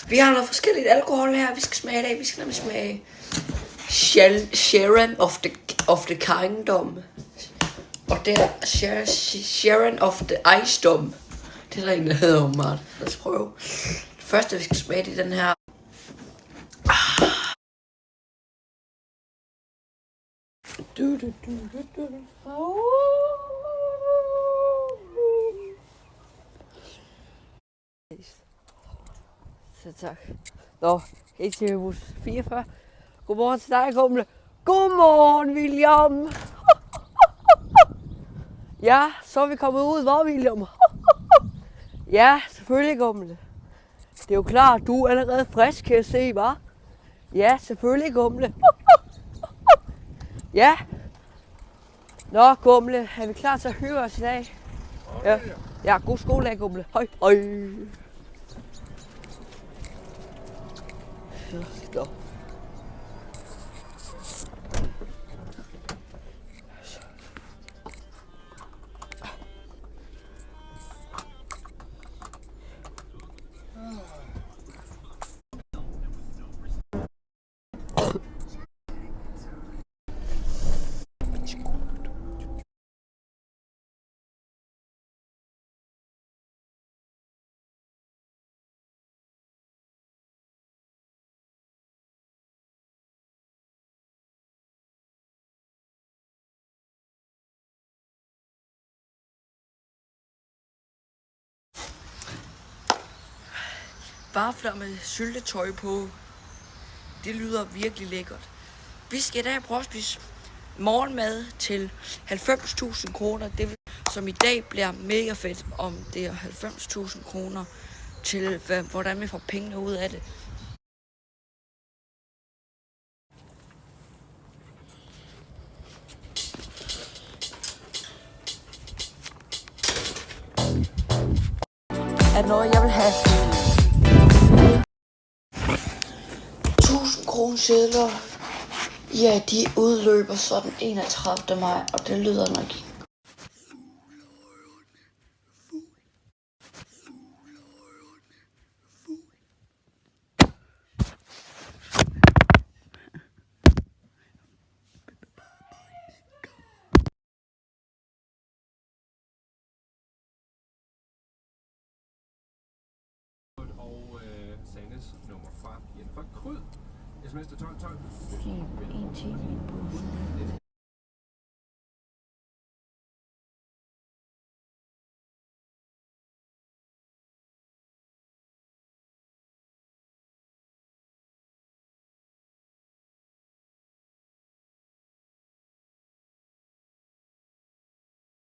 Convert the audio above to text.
Vi har noget forskelligt alkohol her, vi skal smage i dag. Vi skal nemlig smage Sharon of the Kingdom. Og det er Sharon of the Icedom. Det er der en, der hedder åbenbart. Lad os prøve. Det første, vi skal smage, det er den her. Så tak. Nå, helt til bus 44. Godmorgen til dig, Gumle. Godmorgen, William. Ja, så er vi kommet ud, hvor, William? Ja, selvfølgelig, Gumle. Det er jo klart, du er allerede frisk, kan jeg se, hva'? Ja, selvfølgelig, Gumle. Ja. Nå, Gumle, er vi klar til at hygge os i dag? Ja, ja, god skoledag, Gumle. Hej, hej. Nå. Vafler med syltetøj på. Det lyder virkelig lækkert. Vi skal i dag prøve at spise morgenmad til 90.000 kroner. Det som i dag bliver mega fedt, om det er 90.000 kroner til, hvordan vi får pengene ud af det. Er noget, jeg vil have. 1000 kroner sedler. Ja, de udløber så den 31. maj, og det lyder nok. Og Sandes nummer fra Jennifer Kryd. SMS til 1212. 1 time i bussen.